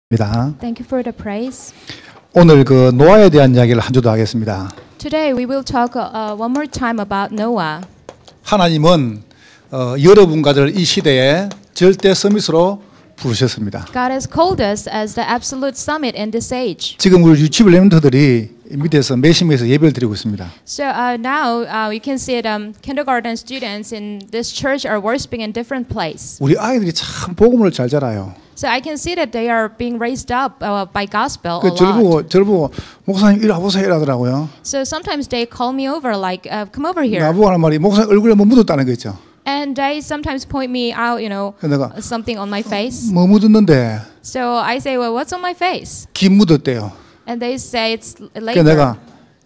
Thank you for the praise. 오늘 그 노아에 대한 이야기를 한 주 더 하겠습니다. Today we will talk one more time about Noah. 하나님은 여러분과를 이 시대에 절대 서밋으로 부르셨습니다. God has called us as the absolute summit in this age. 지금 우리 유치부 렘넌트들이 밑에서 매심에서 예배를 드리고 있습니다. So now you can see it. Kindergarten students in this church are worshiping in different place. 우리 아이들이 참 복음을 잘 자라요. So I can see that they are being raised up by gospel a 저를 lot. 보고 목사님 이리 와보세요 이러더라고요. So sometimes they call me over like, come over here. 나보고 하는 말이 목사님 얼굴에 뭐 묻었다는 거 있죠. And they sometimes point me out, you know, 내가 something on my face. 뭐 묻었는데 So I say, well, what's on my face? 김 묻었대요. And they say it's 그래서 labor. 내가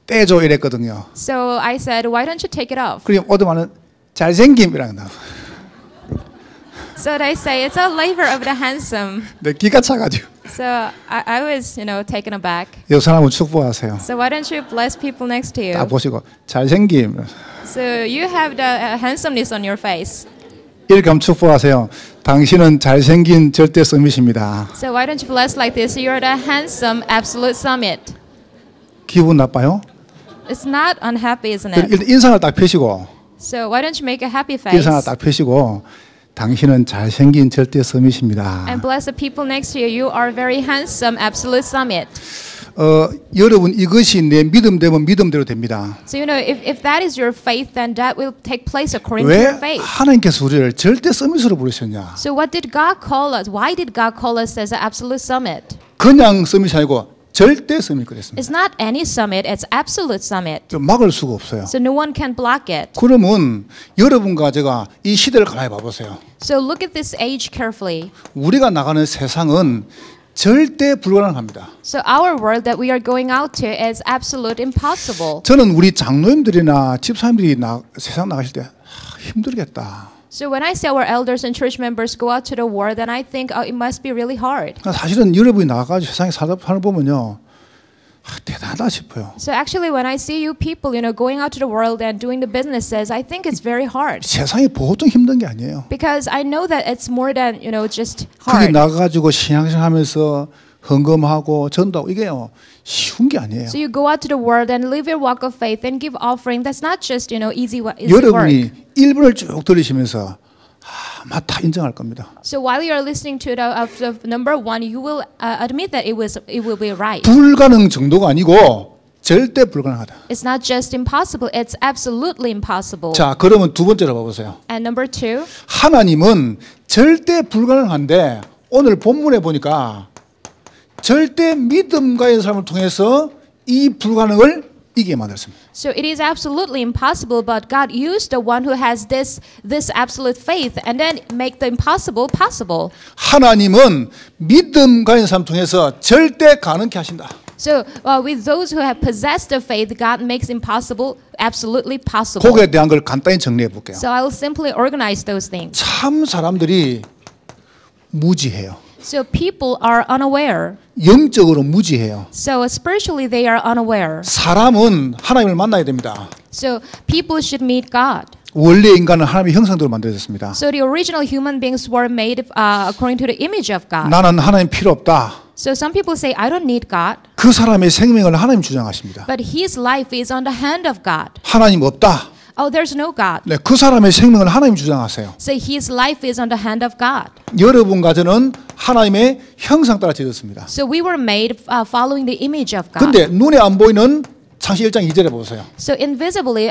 떼줘 이랬거든요. So I said, why don't you take it off? 그럼 오더만은 잘생김이라는 거. So they say it's a labor of the handsome. 내 기가 차가지고. So I was, you know, taken aback. 이 사람을 축복하세요. So why don't you bless people next to 딱 you? 보시고 잘생김. So you have the handsomeness on your face. 이렇게 하면 축복하세요. 당신은 잘생긴 절대 서밋입니다. So why don't you bless like this? You're the handsome absolute summit. 기분 나빠요? It's not unhappy, isn't it? 일단 인상을 딱 펴시고 So why don't you make a happy face? 인상을 딱 펴시고 당신은 잘생긴 절대 서밋입니다. And bless the people next to you. You are very handsome absolute summit. 여러분 이것이 내 믿음 되면 믿음대로 됩니다. So you know, if that is your faith, then that will take place according to 왜 your faith. 하나님께서 우리를 절대 서밋으로 부르셨냐? So what did God call us? Why did God call us as an absolute summit? 그냥 서밋이 아니고 절대 서밋 그랬습니다. It's not any summit, it's absolute summit. 막을 수가 없어요. So no one can block it. 그러면 여러분과 제가 이 시대를 가만히 봐보세요. So look at this age carefully. 우리가 나가는 세상은 절대 불가능합니다. So our world that we are going out to is absolute impossible. 저는 우리 장로님들이나 집사님들이 세상 나가실 때 힘들겠다. So when I see our elders and church members go out to the world, then I think, oh, it must be really hard. 사실은 여러분이 나가가지고 세상에 사는 보면요, 대단하다 싶어요. So actually, when I see you people, you know, going out to the world and doing the businesses, I think it's very hard. 세상이 보통 힘든 게 아니에요. Because I know that it's more than, you know, just 거기 hard. 나가가지고 신앙생활하면서 헌금하고 전도하고 이게요 쉬운 게 아니에요. So you go out to the world and live your walk of faith and give offering. That's not just, you know, easy work. 여러분이 1분을 쭉 들으시면서 아마 다 인정할 겁니다. So while you are listening to the number one, you will admit that it will be right. 불가능 정도가 아니고 절대 불가능하다. It's not just impossible; it's absolutely impossible. 자, 그러면 두 번째로 봐보세요. And number two, 하나님은 절대 불가능한데 오늘 본문에 보니까 절대 믿음과의 삶을 통해서 이 불가능을 이기게 만들었습니다. so it is absolutely impossible, but God used the one who has this absolute faith and then make the impossible possible. 하나님은 믿음과의 삶을 통해서 절대 가능케 하신다. So with those who have possessed the faith, God makes impossible absolutely possible. 거기에 대한 걸 간단히 정리해 볼게요. So I will simply organize those things. 참 사람들이 무지해요. So people are unaware. 영적으로 무지해요. So spiritually they are unaware. 사람은 하나님을 만나야 됩니다. So people should meet God. 원래 인간은 하나님의 형상대로 만들어졌습니다. So the original human beings were made according to the image of God. 나는 하나님 필요 없다. So some people say, I don't need God. 그 사람의 생명을 하나님 주장하십니다. But his life is on the hand of God. 하나님 없다. Oh, there's no God. 네, 그 사람의 생명을 하나님 주장하세요. So his life is on the hand of God. 여러분과 저는 하나님의 형상 따라 지었습니다. So we were made following the image of God. 근데 눈에 안 보이는 창세기 1장 2절에 보세요. So invisibly,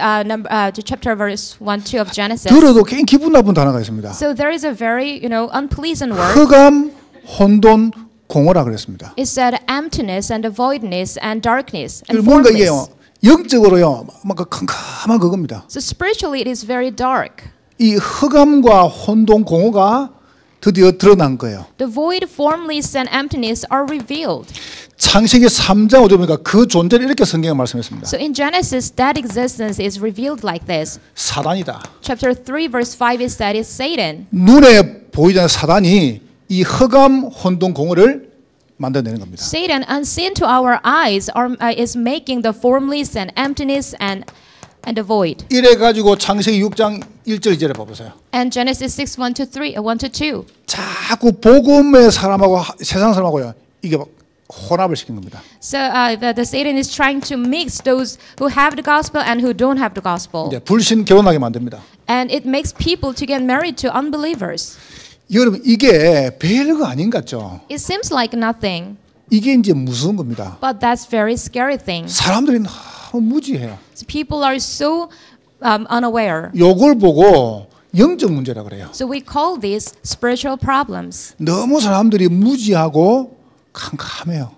chapter verse 1-2 of Genesis. 들어도 굉장히 기분 나쁜 단어가 있습니다. So there is a very, you know, unpleasant word. 흑암, 혼돈, 공허라 그랬습니다. It said emptiness and voidness and darkness and 뭔가 formless. 이게요. 영적으로요. 막 캄캄한 그겁니다. So spiritually, it is very dark. 이 흑암과 혼돈, 공허가 드디어 드러난 거예요. The void, formless, and emptiness are revealed. 창세기 3장 5절 보니까 그 존재를 이렇게 성경에 말씀했습니다. So in Genesis, that existence is revealed like this. 사단이다. Chapter 3, verse 5 is that it's Satan. 눈에 보이지 않는 사단이 이 흑암, 혼돈, 공허를 만들어내는 겁니다. Satan, unseen to our eyes, is making the formless and emptiness and the void. 이래 가지고 창세기 6장 1절 2절에 봐보세요. And Genesis 6, 1-2. 자꾸 복음의 사람하고 세상 사람하고요 이게 막 혼합을 시킨 겁니다. So the Satan is trying to mix those who have the gospel and who don't have the gospel. 이제 불신 결혼하게 만듭니다. And it makes people to get married to unbelievers. 여러분 이게 별거 아닌 것 같죠? It seems like nothing, 이게 이제 무서운 겁니다. but that's very scary thing. 사람들이 너무 무지해요. So people are so unaware. 요걸 보고 영적 문제라 그래요. So we call these spiritual problems. 너무 사람들이 무지하고 캄캄해요.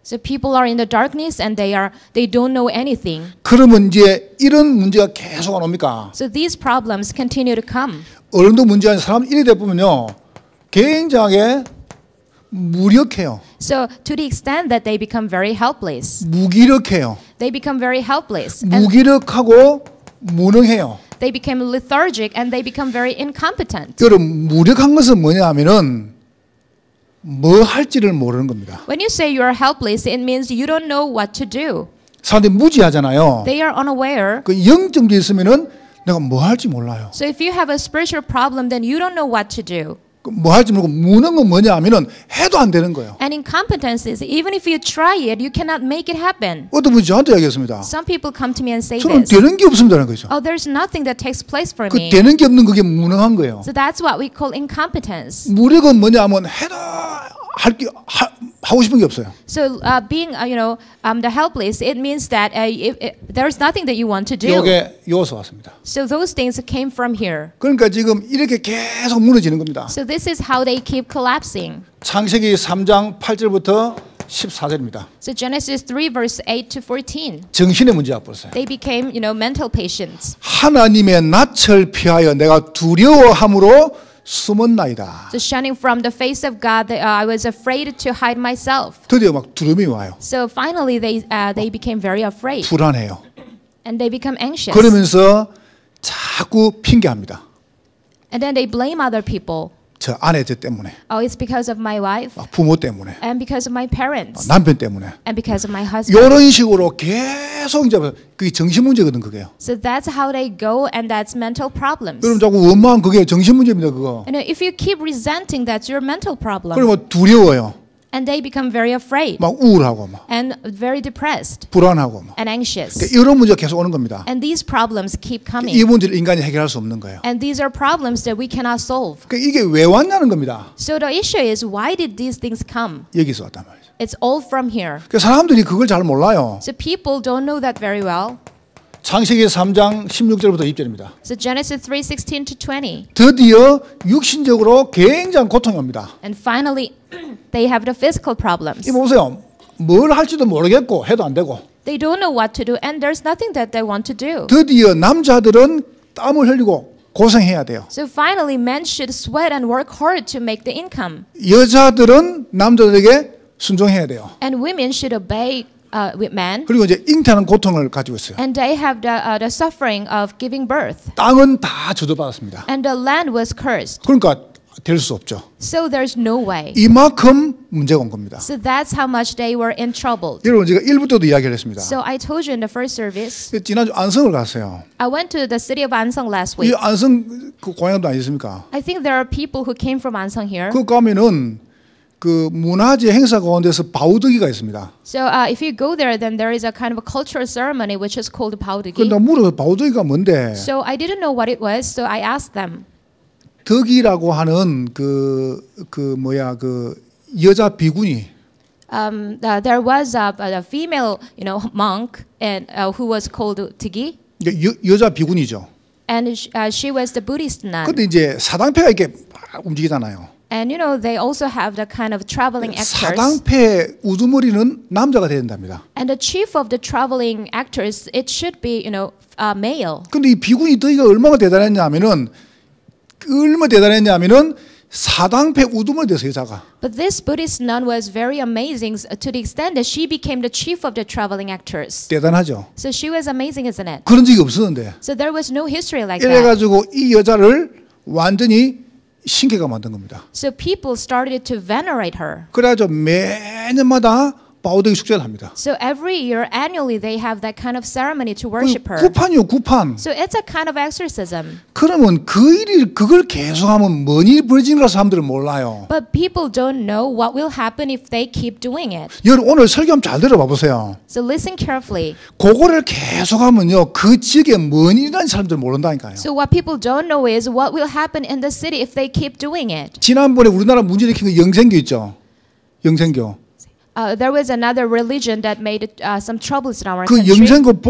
So people are in the darkness and they don't know anything. 그러면 이제 이런 문제가 계속 안 옵니까? So these problems continue to come. 어느 정도 문제가 아닌 사람 일이 돼 보면요, 굉장히 무력해요. So to the extent that they become very helpless, 무기력해요. they become very helpless, and 무기력하고 무능해요. they become lethargic and they become very incompetent. 여러분 무력한 것은 뭐냐면은 뭐 할지를 모르는 겁니다. When you say you are helpless, it means you don't know what to do. 사람들이 무지하잖아요. They are unaware. 그 영적 문제 있으면은 내가 뭐 할지 몰라요. So if you have a spiritual problem, then you don't know what to do. 뭐 할지 모르고 무는 건 뭐냐 하면은 해도 안 되는 거예요. And incompetence is even if you try it, you cannot make it happen. 어떤 분이 저한테 얘기했습니다. Some people come to me and say 저는 this. 되는 게 없습니다는 거죠. Oh, there's nothing that takes place for 그 me. 되는 게 없는 그게 무능한 거예요. So that's what we call incompetence. 무력은 뭐냐 하면 해도 하고 싶은 게 없어요. So being, the helpless, it means that there's nothing that you want to do. 이게 여기서 왔습니다. So those things came from here. 그러니까 지금 이렇게 계속 무너지는 겁니다. So this is how they keep collapsing. 창세기 3장 8절부터 14절입니다. So Genesis 3 verse 8 to 14. 정신의 문제가 벌써요. They became, mental patients. 하나님의 낯을 피하여 내가 두려워함으로 숨었나이다. So shunning from the face of God, I was afraid to hide myself. 드디어 막 두려움이 와요. So finally they became very afraid. 불안해요. And they become anxious. 그러면서 자꾸 핑계합니다. And then they blame other people. 저 아내 저 때문에, Oh, it's because of my wife 부모 때문에, and because of my parents 남편 때문에. and because of my husband. 이런 식으로 계속 이제 그게 정신 문제거든 그게요. So that's how they go and that's mental problems. 여러분 자꾸 원망 그게 정신 문제입니다 그거. And if you keep resenting, that's your mental problem. 그러면 두려워요. And they become very afraid 막 우울하고 막 and very depressed 불안하고 막. and anxious. 그러니까 이런 문제가 계속 오는 겁니다. And these problems keep 이 coming. 문제를 인간이 해결할 수 없는 거예요. And these are problems that we cannot solve. 그러니까 이게 왜 왔냐는 겁니다. So the issue is, why did these things come? 여기서 왔단 말이죠. It's all from here. 그러니까 사람들이 그걸 잘 몰라요. So people don't know that very well. 창세기 3장 16절부터 20절입니다. So Genesis 3:16 to 20. 드디어 육신적으로 굉장한 고통이 옵니다. And finally, they have the physical problems. 이 보세요. 뭘 할지도 모르겠고 해도 안 되고. They don't know what to do, and there's nothing that they want to do. 드디어 남자들은 땀을 흘리고 고생해야 돼요. So finally, men should sweat and work hard to make the income. 여자들은 남자들에게 순종해야 돼요. And women should obey with men. 그리고 이제 잉태하는 고통을 가지고 있어요. And they have the suffering of giving birth. 땅은 다 저주받았습니다. And the land was cursed. 그러니까 될 수 없죠. So there's no way. 이만큼 문제가 온 겁니다. So that's how much they were in trouble. 여러분 제가 1부 때도 이야기를 했습니다. So I told you in the first service, 지난주 안성을 갔어요. I went to the city of Ansong last 이 week. 안성 그 고향도 아니십니까? I think there are people who came from Ansong here. 그 가면은 그 문화재 행사 가운데서 바우더기가 있습니다. So if you go there, then there is a kind of a cultural ceremony which is called 그런데 Baodugi. 물어서 바우더기가 뭔데? So I didn't know what it was, so I asked them. 덕이라고 하는 그 여자 비구니. There was a female, monk, and who was called Tigi, 여자 비구니죠. and she was the Buddhist nun. 근데 이제 사당패가 이렇게 막 움직이잖아요. And they also have the kind of traveling actors. 사당패 우두머리는 남자가 돼야 된답니다. And the chief of the traveling actors, it should be, male. 근데 이 비구니 덕이가 얼마나 대단했냐면은 사당패 우두머리 돼서 여자가. But this Buddhist nun was very amazing to the extent that she became the chief of the traveling actors. 대단하죠. So she was amazing, isn't it? 그런 적이 없었는데. So there was no history like that. 이래가지고 이 여자를 완전히 신께가 만든 겁니다. So people started to venerate her. 그래가지고 매년마다 바오데기 숙제를 합니다. So every year, annually, they have that kind of ceremony to worship her. 구판이요, 구판. So it's a kind of exorcism. 그러면 그걸 계속하면 뭔 일이 벌어지는 걸 사람들은 몰라요. But people don't know what will happen if they keep doing it. 여러분 오늘 설교 한번 잘 들어봐 보세요. So listen carefully. 그거를 계속하면요, 그 지역에 뭔 일이라는 사람들 모른다니까요. So what people don't know is what will happen in the city if they keep doing it. 지난번에 우리나라 문제 일으킨 거 영생교 있죠. 영생교. There was another religion that made some troubles in our 그 country. 영생교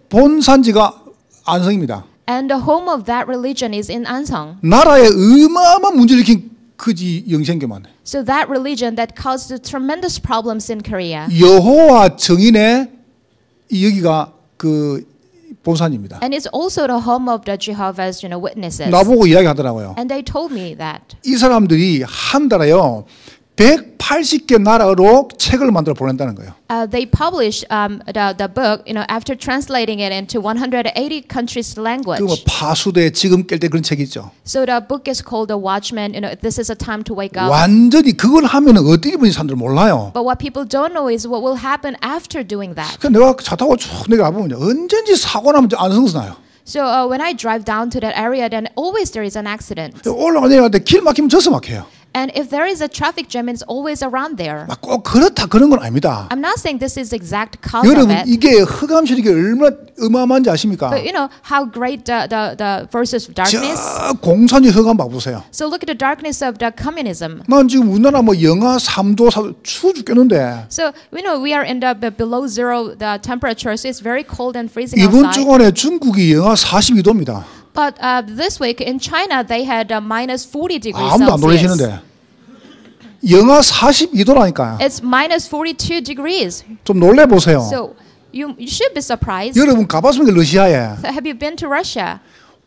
본산지가 안성입니다. And the home of that religion is in Ansong. 나라에 어마어마한 문제 일으킨 그지 영생교만. So that religion that caused tremendous problems in Korea. 여호와 증인의 여기가 그 본산입니다. And it's also the home of the Jehovah's Witnesses. 나보고 이야기하더라고요. And they told me that. 이 사람들이 한 달에요 180개 나라로 책을 만들어 보낸다는 거예요. They published the book, after translating it into 180 countries' language. 그 뭐 파수대 지금 깰 때 그런 책이 있죠. So the book is called The Watchman. This is a time to wake up. 완전히 그걸 하면은 어떻게 되는지 사람들 몰라요. But what people don't know is what will happen after doing that. 그 내가 차 타고 쭉 내가 가보면 언제든지 사고 나면 안성에서 나요. So when I drive down to that area, then always there is an accident. 올라가는데 길 막히면 저서 막혀요. And if there is a traffic jam, it's always around there. 막 꼭 그렇다 그런 건 아닙니다. I'm not saying this is exact cause of 여러분 it. 이게 흑암실이 얼마나 어마어마한지 아십니까? But you know how great the versus darkness. 저 공산주의 흑암 봐보세요. So look at the darkness of the communism. 난 지금 우리나라 뭐 영하 3도 4도 추워 죽겠는데 So we are in the below zero the temperature, so it's very cold and freezing 이번 outside. 주간에 중국이 영하 42도입니다. But this week in China, they had minus 40 degrees 아무도 안 Celsius. 놀라시는데 영하 42도라니까요. It's minus 42 degrees. 좀 놀래 보세요. So you should be surprised. 여러분 가봤습니까 러시아에? So have you been to Russia?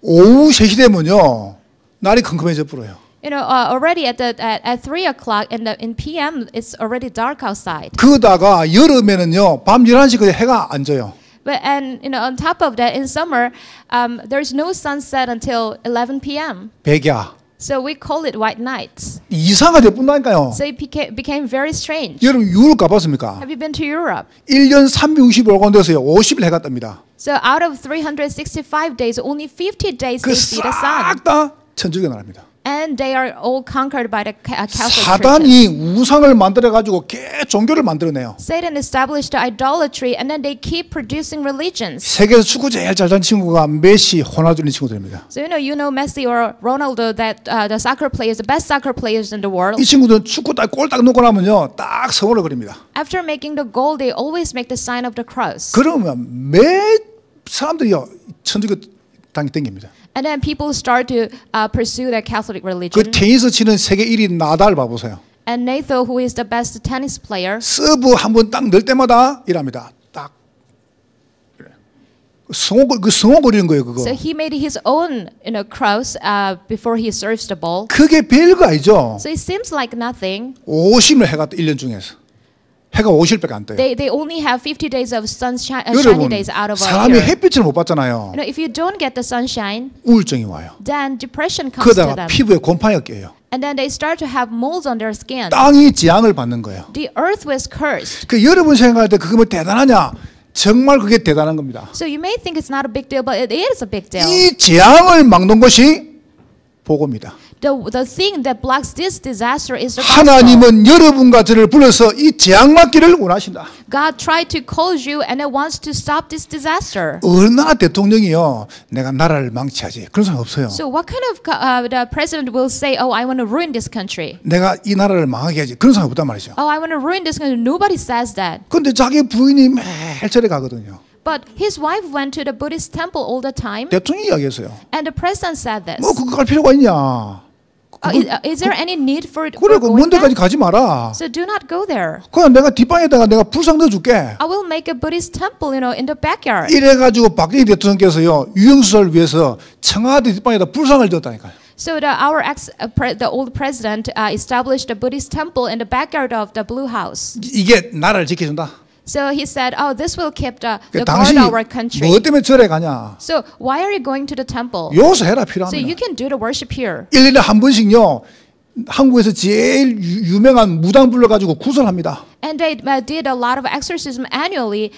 오후 3시 되면요 날이 컴컴해져 버려요. Already at 3 o'clock in PM, it's already dark outside. 그러다가 여름에는요 밤 11시까지 해가 안 져요. But on top of that, in summer, there's no sunset until 11 p.m. 백야. So we call it white nights. 이상하게 뿐다니까요. So it became very strange. 여러분 유럽 가봤습니까? Have you been to Europe? 1년 365일 데서요 50일 해가 뜹니다. So out of 365 days, only 50 days they see the sun. 그 싹 다 천주교 나라입니다. And they are all conquered by the Catholic churches. 사단이 우상을 만들어 가지고 종교를 만들어내요. Satan established idolatry, and then they keep producing religions. 세계에서 축구 제일 잘하는 친구가 메시, 호날두 이런 친구들입니다. So you know Messi or Ronaldo, that the soccer players, the best soccer players in the world. 이 친구들은 축구 딱 골 딱 넣고 나면요 딱 성호를 그립니다. After making the goal, they always make the sign of the cross. 그러면 매 사람들이요 천주교 당이 땡깁니다. And then people start to pursue their Catholic 그 religion. 테니스 치는 세계 1위 나달 봐보세요. And Nathan, who is the best tennis player, 서브 한 번 딱 넣을 때마다 이랍니다. 딱 성호 그리는 거예요 그거. so he made his own cross before he serves the ball. 그게 별거 아니죠. So it seems like nothing. 50을 해가 1년 중에서 해가 50일밖에 안 떠요. They only have 50 days of shiny 여러분 days out of a 사람이 year. 햇빛을 못 받잖아요. If you don't get the sunshine, 우울증이 와요. then depression comes to 그러다가 them. 피부에 곰팡이가 껴요. And then they start to have moles on their skin. 땅이 재앙을 받는 거예요. The earth was cursed. 그 여러분 생각할 때 그게 뭐 대단하냐? 정말 그게 대단한 겁니다. So you may think it's not a big deal, but it is a big deal. 이 재앙을 막는 것이 복음이다. The thing that blocks this disaster is the gospel. 하나님은 여러분과 저를 불러서 이 재앙 막기를 원하신다. God tried to call you and it wants to stop this disaster. 얼마나 대통령이요 내가 나라를 망치하지 그런 사람 없어요. So what kind of the president will say, "Oh, I want to ruin this country." 내가 이 나라를 망하게 하지 그런 사람 없단 말이죠. "Oh, I want to ruin this country." Nobody says that. 그런데 자기 부인이 매일 절에 가거든요. But his wife went to the Buddhist temple all the time, 대통령이 이야기했어요. and the president said this. 뭐 그거 갈 필요가 있냐? Is there any need for 그래 그 going 먼 데까지 there? 가지 마라. So do not go there. 그냥 내가 뒷방에다가 내가 불상 넣어줄게. I will make a Buddhist temple, in the backyard. 이래가지고 박정희 대통령께서요 유영수를 위해서 청와대 뒷방에다 불상을 넣었다니까요. So the old president established a Buddhist temple in the backyard of the Blue House. 이게 나라를 지켜준다. So he said, "Oh, this will keep the guard 당신이 our country." 뭐 때문에 절에 가냐? So why are you going to the temple? 여기서 해라 So you 필요합니다. can do the worship here. 1년에 한 번씩요 한국에서 제일 유명한 무당 불러가지고 구설합니다. And they did a lot of exorcism annually,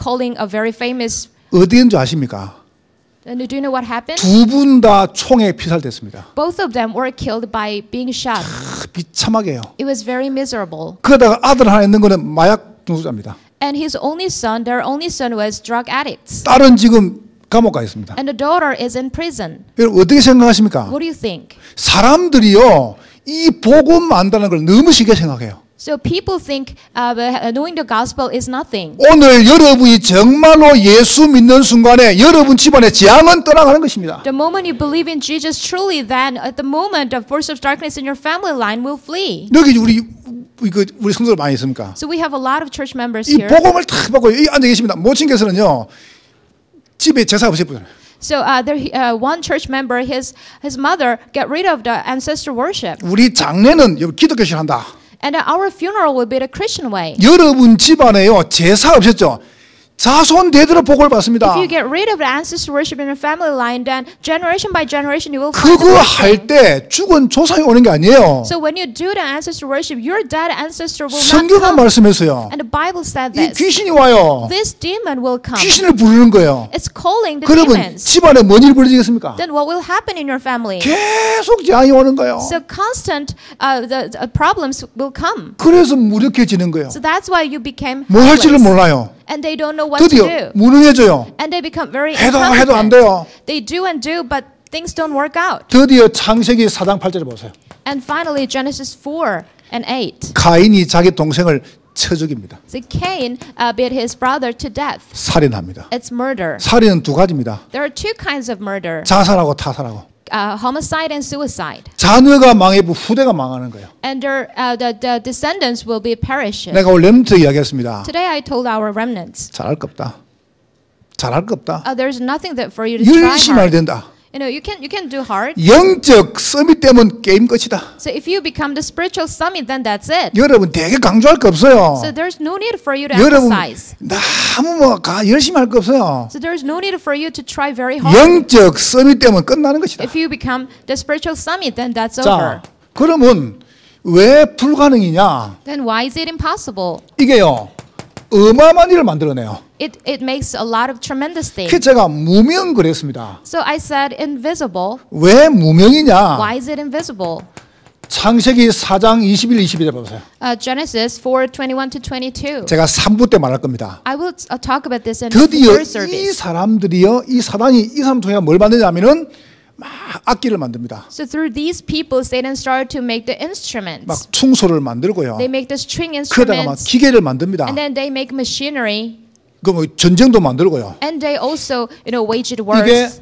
calling a very famous. 어디인 줄 아십니까? And do you know what happened? 두 분 다 총에 피살됐습니다. Both of them were killed by being shot. 비참하게요. It was very miserable. 그러다가 아들 하나 있는 거는 마약 중독자입니다. And his only son, their only son, was drug addicts. 딸은 지금 감옥 가 있습니다. And the daughter is in prison. 여러분 어떻게 생각하십니까? What do you think? 사람들이요 이 복음 안다는 걸 너무 쉽게 생각해요. So people think knowing the gospel is nothing. 오늘 여러분이 정말로 예수 믿는 순간에 여러분 집안의 재앙은 떠나가는 것입니다. The moment you believe in Jesus truly, then at the moment the force of darkness in your family line will flee. 여기 우리 성도들 많이 있습니까? So we have a lot of church members 이 here. 복음을 탁 받고 이 앉아 계십니다. 모친께서는요 집에 제사 없이 보잖아요. So one church member, his mother, get rid of the ancestor worship, 우리 장례는 기독교식 한다. and our funeral will be the Christian way. 여러분 집안에요 제사 없었죠? 자손 대대로 복을 받습니다. If you get rid of the ancestor worship in your family line, then generation by generation you will find the 그거 blessing. 할 때 죽은 조상이 오는 게 아니에요. So when you do the ancestor worship, your dead ancestor will not 성경은 come. 말씀했어요. And the Bible said 이 this. 귀신이 와요. This demon will come. 귀신을 부르는 거예요. It's calling the 그러면 demons. 집안에 뭔 일이 벌어지겠습니까? Then what will happen in your family? 계속 재앙이 오는 거예요. So constant the problems will come. 그래서 무력해지는 거예요. So that's why you became 뭐 할지를 helpless. 몰라요. And they don't know what to 드디어 do. 무능해져요. And they become very 해도 안 incompetent. 돼요. They do and do, but things don't work out. 드디어 창세기 4장 8절을 보세요. And finally, Genesis 4 and 8. 가인이 자기 동생을 쳐 죽입니다. So Cain beat his brother to death. 살인합니다. It's murder. 살인은 두 가지입니다. There are two kinds of murder. 자살하고 타살하고. Homicide and suicide. 자녀가 망해도 후대가 망하는 거예요. And the descendants will be perishing. 내가 오늘 렘트 이야기했습니다. Today I told our remnants, 잘할 거 없다. 잘할 거 없다. there's nothing that for you to try 열심히 해야 hard. 된다. You know, you can do hard. 영적 서밋 되면 게임 끝이다. So if you become the spiritual summit, then that's it. 여러분 되게 강조할 거 없어요. So there's no need for you to 여러분 emphasize. 너무 열심히 할 거 없어요. So there's no need for you to try very hard. 영적 서밋 되면 끝나는 것이다. If you become the spiritual summit, then that's 자, over. 그러면 왜 불가능이냐? Then why is it impossible? 이게요. 어마어마한 일을 만들어내요. It makes a lot of tremendous 그래서 things. 제가 무명 그랬습니다. So I said invisible. 왜 무명이냐? Why is it invisible? 창세기 4장 21, 22절 보세요. Genesis 4:21 to 22. 제가 3부 때 말할 겁니다. I will talk about this in 드디어 third 이 service. 사람들이요, 이 사단이 이 사람 통해 뭘 만드냐면은 막 악기를 만듭니다. So through these people, Satan started to make the instruments. 막 충소를 만들고요. They make the string 그러다가 막 instruments, 기계를 만듭니다. and then they make machinery, 그 뭐 전쟁도 만들고요. and they also, waged 이게 wars.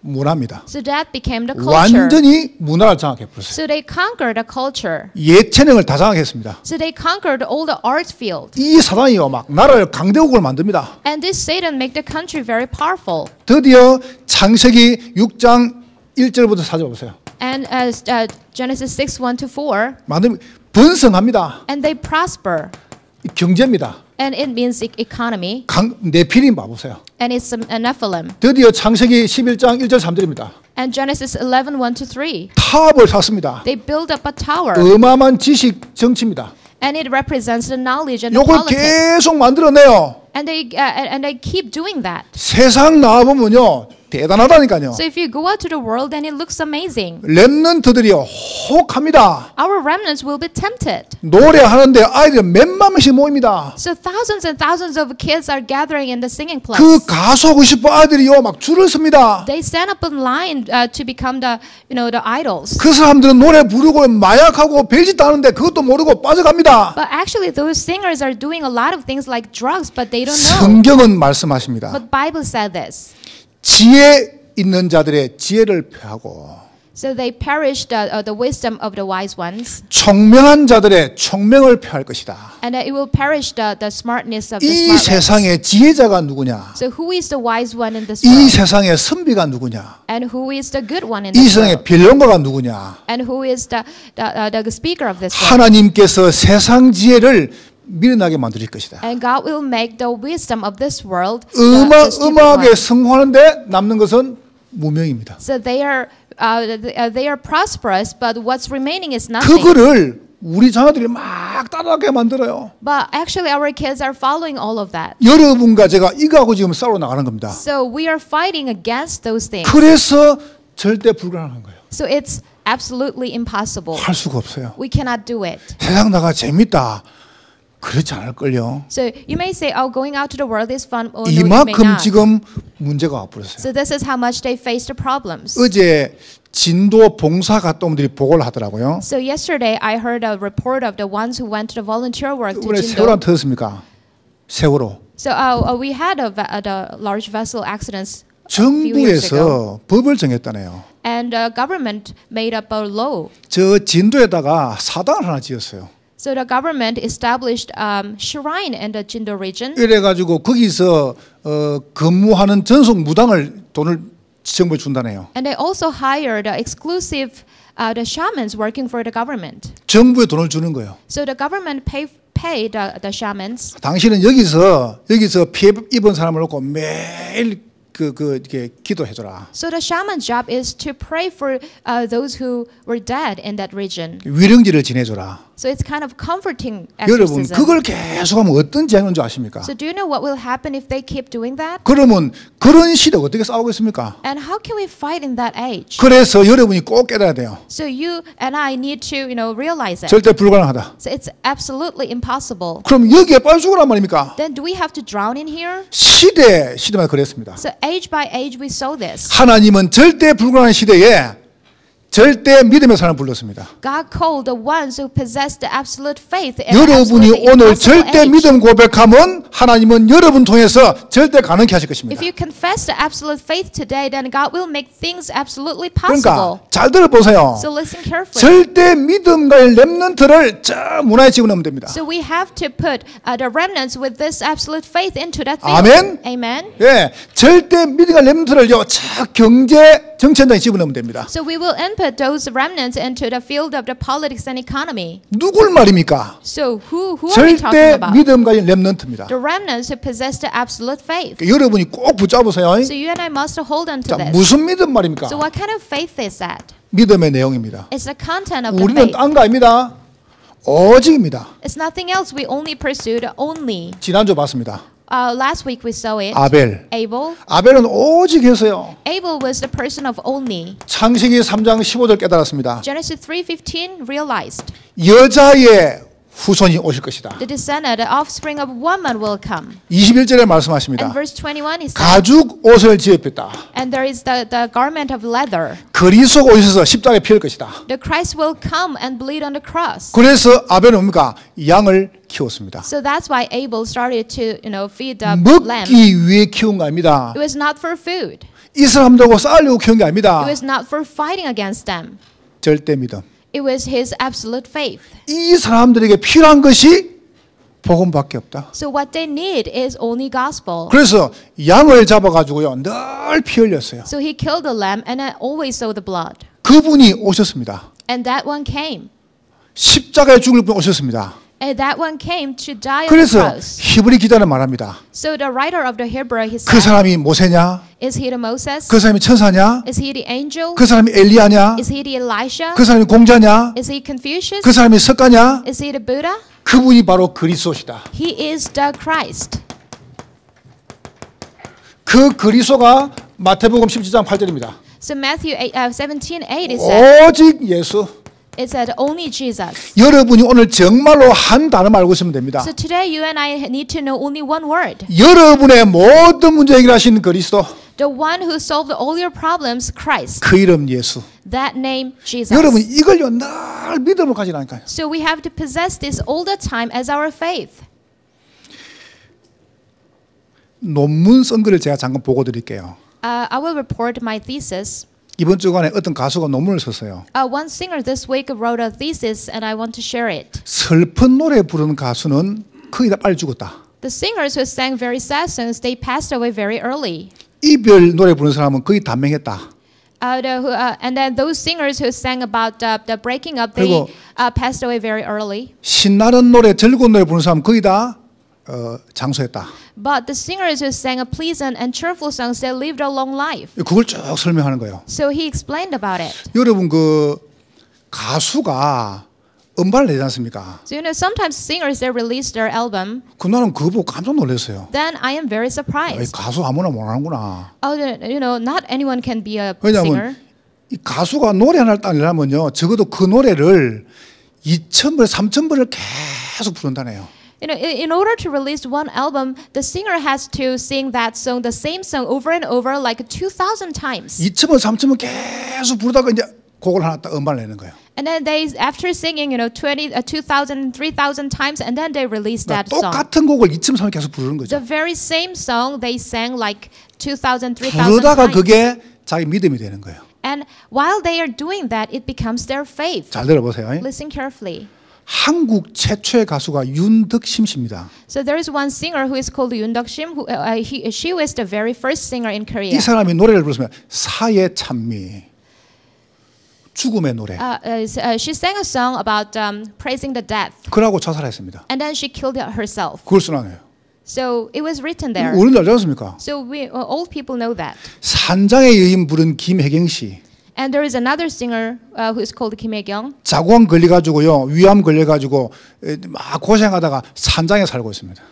문화입니다. So that became the culture. 완전히 문화를 장악해 버렸어요. So they conquered the culture. 예체능을 다 장악했습니다. So they conquered all the art field. 이 사단이요, 막 나라를 강대국을 만듭니다. And this Satan make the country very powerful. 드디어 창세기 6장 1절부터 4절 보세요. And Genesis 6:1 to 4, 만들 번성합니다. and they prosper. 경제입니다. And it means economy. 네피림 봐보세요. And it's a Nephilim. 드디어 창세기 11장 1절 3절입니다. And Genesis 11:1 to 3, 타업을 샀습니다. they build up a tower. 어마어마한 지식 정치입니다. And it represents the knowledge and the 요걸 politics. 계속 만들어내요. And they keep doing that. 세상 나와보면요 대단하다니까요. So if you go out to the world, then it looks amazing. 렘넌트들이요 혹합니다. Our remnants will be tempted. 노래하는데 아이들 몇만 명씩 모입니다. So thousands and thousands of kids are gathering in the singing place. 그 가수하고 싶어 아이들이요 막 줄을 섭니다. They stand up in line to become the idols. 그 사람들은 노래 부르고 마약하고 별짓도 하는데 그것도 모르고 빠져갑니다. But actually, those singers are doing a lot of things like drugs, but they don't know. 성경은 말씀하십니다. But Bible said this. 지혜 있는 자들의 지혜를 폐하고 So they perished the wisdom of the wise ones, 총명한 자들의 총명을 폐할 것이다. and it will perish the smartness of the 이 smart ones. 세상의 지혜자가 누구냐? So who is the wise one in this 이 world? 세상의 선비가 누구냐? And who is the good one in 이 this 세상의 world? 변론가가 누구냐? And who is the speaker of this world? 하나님께서 세상 지혜를 미련하게 만드실 것이다. And God will make the wisdom of this world the stupid 음악에 one. 성공하는데 남는 것은 무명입니다. So they are they are prosperous, but what's remaining is nothing. 그거를 우리 자녀들이 막 따라가게 만들어요. But actually, our kids are following all of that. 여러분과 제가 이거하고 지금 싸우러 나가는 겁니다. So we are fighting against those things. 그래서 절대 불가능한 거예요. So it's absolutely impossible. 할 수가 없어요. We cannot do it. 세상 나가 재밌다. 그렇지 않을걸요. So you may say, "Oh, going out to the world is fun." Oh, no, it may 이만큼 not. 지금 문제가 와버렸어요. So this is how much they face the problems. 어제 진도 봉사 갔다 온 분들이 보고를 하더라고요. So yesterday, I heard a report of the ones who went to the volunteer work to 이번에 세월호 안 Jindo. 터졌습니까? 세월호. So we had the large vessel accidents a few years ago, 정부에서 법을 정했다네요. and the government made up a law. 저 진도에다가 사당을 하나 지었어요. So the government established shrine in the Jindo region, 이래가지고 거기서 근무하는 전속 무당을 돈을 정부에 준다네요. and they also hired exclusive the shamans working for the government. 정부에 돈을 주는 거예요. So the government paid the shamans. 당신은 여기서 피해 입은 사람을 놓고 매일 이렇게 기도해줘라. So the shaman's job is to pray for those who were dead in that region. 위령지를 지내줘라. So it's kind of comforting 여러분 exorcism. 그걸 계속하면 어떤 재앙이 오는 줄 아십니까? So do you know what will happen if they keep doing that? 그러면 그런 시대 어떻게 싸우겠습니까? And how can we fight in that age? 그래서 여러분이 꼭 깨달아야 돼요. So you and I need to, realize it. 절대 불가능하다. So it's absolutely impossible. 그럼 여기에 빠져 죽으란 말입니까? Then do we have to drown in here? 시대마다 그랬습니다. So age by age we saw this. 하나님은 절대 불가능한 시대에 절대 믿음의 사람을 불렀습니다. God called the ones who possess the absolute faith in 여러분이 absolutely 오늘 impossible 절대 age. 믿음 고백하면 하나님은 여러분 통해서 절대 가능케 하실 것입니다. If you confess the absolute faith today, then God will make things absolutely 그러니까 possible. 잘 들어보세요. So listen carefully. 절대 믿음과의 렘넌트를 저 문화에 집어넣으면 됩니다. So we have to put the remnants with this absolute faith into that field. 아멘. Amen. 예, 절대 믿음과 렘넌트를요, 저 경제 정치 현장에 집어넣으면 됩니다. So we will input those remnants into the field of the politics and economy. 누굴 말입니까? So who are we talking 절대 about? 믿음과의 렘넌트입니다. The remnants who possess the absolute faith. 여러분이 꼭 붙잡으세요. So you and I must hold on to 자, this. 무슨 믿음 말입니까? So what kind of faith is that? 믿음의 내용입니다. It's the content of the 우리는 faith. 딴 거 아닙니다. 오직입니다. It's nothing else. We only pursued only. 지난주 봤습니다. Last week we saw it. 아벨. Abel. 아벨은 오직 했어요. Abel was the person of only. 창세기 3장 15절 깨달았습니다. Genesis 3:15 realized 여자의 후손이 오실 것이다. the descendant, the offspring of woman will come. 21절에 말씀하십니다. And verse 21 is said, 가죽 옷을 지었다. and there is the garment of leather. 그리스도가 오셔서 십자가에 피할 것이다. The Christ will come and bleed on the cross. 그래서 아벨은 뭡니까? 양을 키웠습니다. So that's why Abel started to, feed the lamb. 먹기 위해 키운 거 아닙니다. It was not for food. 이 사람들하고 싸우려고 키운 게 아닙니다. It was not for fighting against them. 절대 믿음. It was his absolute faith. 이 사람들에게 필요한 것이 복음밖에 없다. So what they need is only gospel. 그래서 양을 잡아가지고요 늘 피 흘렸어요. So he killed the lamb and always saw the blood. 그분이 오셨습니다. And that one came. 십자가에 죽을 분 오셨습니다. And that one came to die on the 그래서 cross. 히브리 기자는 말합니다. So the writer of the Hebrew, he 그 said, 사람이 모세냐? is he the Moses? 그 사람이 천사냐? Is he the angel? 그 사람이 엘리야냐? Is he the Elisha? 그 사람이 공자냐? Is he Confucius? 그 사람이 석가냐? Is he the Buddha? 그분이 바로 그리스도시다. He is the Christ. 그 그리스도가 마태복음 17장 8절입니다. So Matthew 17:8 it said, 오직 예수. it said only Jesus. 여러분이 오늘 정말로 한 단어만 알고 있으면 됩니다. So today you and I need to know only one word. 여러분의 모든 문제 해결하신 그리스도. The one who solved all your problems, Christ. 그 이름 예수. That name, Jesus. 여러분 이걸요 늘 믿음을 가지라니까요. So we have to possess this all the time as our faith. 논문 쓴 거를 제가 잠깐 보고 드릴게요. I will report my thesis. 이번 주간에 어떤 가수가 논문을 썼어요. One singer this week wrote a thesis and I want to share it. 슬픈 노래 부르는 가수는 거의 다 빨리 죽었다. The singers who sang very sad songs, they passed away very early. 이별 노래 부르는 사람은 거의 단명했다. And then those singers who sang about the breaking up, they 그리고 passed away very early. 신나는 노래, 즐거운 노래 부르는 사람은 거의 다 장수했다. But the singers who sang a pleasant and cheerful songs, they lived a long life. 그걸 쭉 설명하는 거예요. So he explained about it. 여러분 그 가수가 음반을 내지 않습니까? So sometimes singers they release their album. 그 나는 그거 보고 깜짝 놀랐어요. Then I am very 이 surprised. 가수 아무나 못하는구나. Oh, not anyone can be a 왜냐하면 singer. 이 가수가 노래 하나를 따내려면요, 적어도 그 노래를 2,000번, 3,000번을 계속 부른다네요. In order to release one album, the singer has to sing that song, the same song, over and over, like 2,000 times. 2,000번, 3,000번 계속 부르다가 이제 곡을 하나 딱 음반을 내는 거예요. And then they, after singing, 2,000, 3,000 times, and then they release that song. 똑같은 곡을 2,000번, 3,000번 계속 부르는 거죠. The very same song they sang like 2,000, 3,000 부르다가 times. 그게 자기 믿음이 되는 거예요. And while they are doing that, it becomes their faith. 잘 들어보세요. Listen carefully. 한국 최초의 가수가 윤덕심 씨입니다. So there is one singer who is called Yoon Deok-shim. She was the very first singer in Korea. 이 사람이 노래를 부르면 사회 찬미, 죽음의 노래. She sang a song about praising the death. 그러고 자살했습니다. And then she killed herself. 그걸 써놔요. So it was written there. 우리는 알지 않습니까? So we old people know that. 산장의 여인 부른 김혜경 씨. And there is another singer who is called Kim Hae-kyung. 자궁암 걸려가지고요, 위암 걸려가지고 막 고생하다가 산장에 살고 있습니다.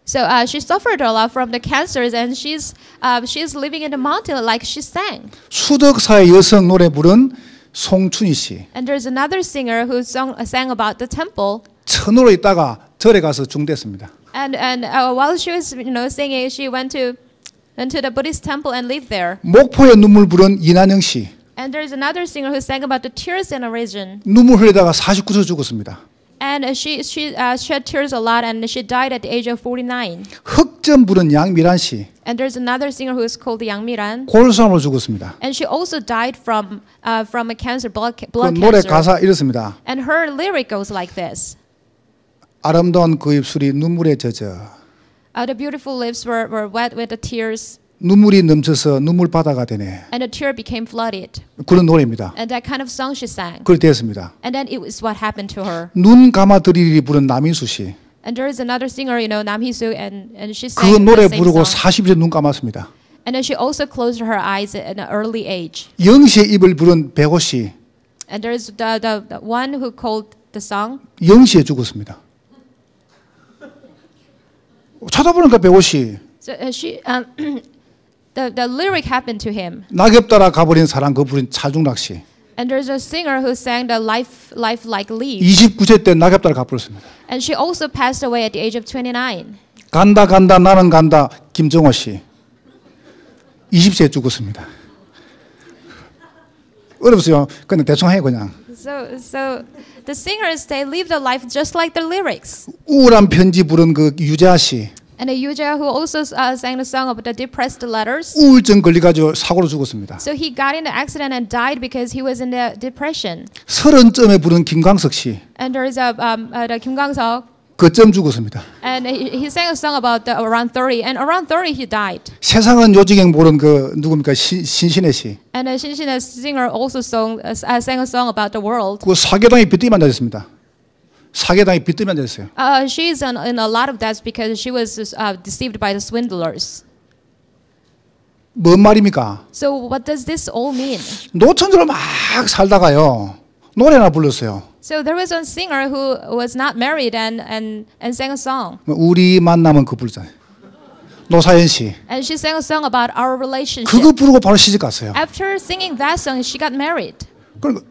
So she suffered a lot from the cancers, and she's living in the mountain like she sang. 수덕사의 여성 노래 부른 송춘희 씨. And there's another singer who sang about the temple. 천으로 있다가 절에 가서 중됐습니다. And while she was singing, she went to the Buddhist temple and lived there. 목포의 눈물 부른 이난영 씨. And there's another singer who sang about the tears in a region. 눈물 흘리다가 49세 죽었습니다. And she shed tears a lot, and she died at the age of 49. 흑점 부른 양미란 씨. And there's another singer who is called Yang Miran. 골수암으로 죽었습니다. And she also died from a cancer, blood 그 노래 cancer. 가사 이렇습니다. And her lyric goes like this. 아름다운 그 입술이 눈물에 젖어 The beautiful lips were wet with the tears, 눈물이 넘쳐서 눈물바다가 되네. and the tear became flooded. 그런 노래입니다. And that kind of song she sang. 그렇게 됐습니다. And then it was what happened to her. 눈 감아드리리 부른 남인수 씨. And there is another singer, Nam Hee-soo, and she 그 sang 노래 the same 부르고 song. 40세 눈 감았습니다. And then she also closed her eyes at an early age. 영시의 입을 부른 백호 씨. And there is the one who called the song. 영시에 죽었습니다. 찾아보니까 백호 씨. So the lyric happened to him. 낙엽 따라 가버린 사랑 그 부른 차중락 씨. And there's a singer who sang the life like leaves. 29세 때 낙엽 따라 가버렸습니다. And she also passed away at the age of 29. 간다 간다 나는 간다 김정호 씨. 20세에 죽었습니다. 어렵어요. 그냥 대충 해 그냥. So the singers they live their life just like the lyrics. 우울한 편지 부른 그 유자 씨. And the Yuja who also sang the song about the depressed letters. 우울증 걸려가지고 사고로 죽었습니다. So he got in an accident and died because he was in the depression. 30점에 부른 김광석 씨. And there is the Kim Gang-seok. 그점 죽었습니다. And he sang a song about around 30. And around 30 he died. 세상은 요지경 부른 그 누굽니까 신신혜 씨. And Shin Shin singer also sang a song about the world. 그 사계당에 비뜨기 만들었습니다. 사계당에 비뜨기 만들었어요. She's in a lot of debts because she was deceived by the swindlers. 뭔 말입니까? So what does this all mean? 노천적으로 막 살다가요. 노래나 불렀어요. So there was one singer who was not married and sang a song. 우리 만남은 그 부르잖아요. 노사연 씨. And she sang a song about our relationship. 그거 부르고 바로 시집 갔어요. After singing that song, she got married. 그러니까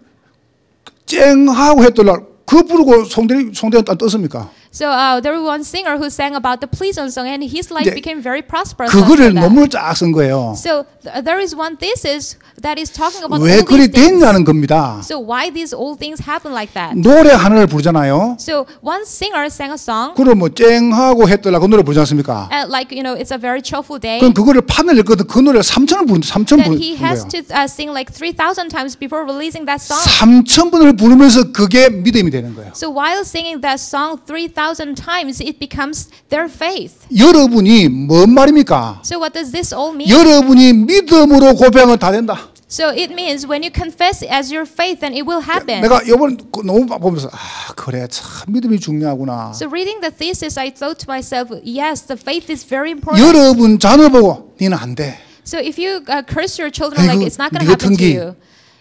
쨍하고 했더라. 그거 부르고 송대는 떴습니까? So there was one singer who sang about the pleasant song, and his life became very prosperous. 그거를 after that. 논문을 쫙 쓴 거예요. So there is one thesis that is talking about 왜 all 그리 these things. 됐냐는 겁니다. So why these old things happen like that? 노래 하나를 부르잖아요. So one singer sang a song, 그럼 뭐 쨍하고 했더라 그 노래 부르지 않습니까? and like it's a very cheerful day. 그럼 그거를 판을 냈거든. 그 노래를 3,000번 Then he has 부른 to 거예요. sing like 3,000 times before releasing that song. 3,000번을 부르면서 그게 믿음이 되는 거예요. So while singing that song 3,000 times, it becomes their faith. 여러분이 뭔 말입니까? So what does this all mean? 여러분이 믿음으로 고백하면 다 된다. So it means when you confess as your faith, then it will happen. 내가 이번 너무 보면서 그래 참 믿음이 중요하구나. So reading the thesis, I thought to myself, yes, the faith is very important. 여러분 자녀 보고 니는 안 돼. So if you curse your children like 아이고, it's not going to 네가 happen to 등기. you,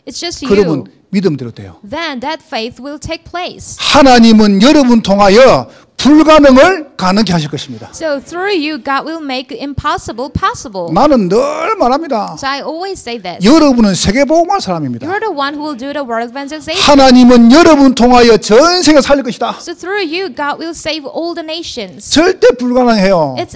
it's just 그러면 you, 믿음대로 돼요. then that faith will take place. 하나님은 여러분 통하여 불가능을 가능케 하실 것입니다. So through you, God will make impossible possible. 나는 늘 말합니다. So I always say this. 여러분은 세계복음할 사람입니다. You're the one who will do the word evangelization. 하나님은 여러분 통하여 전 세계 살릴 것이다. So through you, God will save all the nations. 절대 불가능해요. It's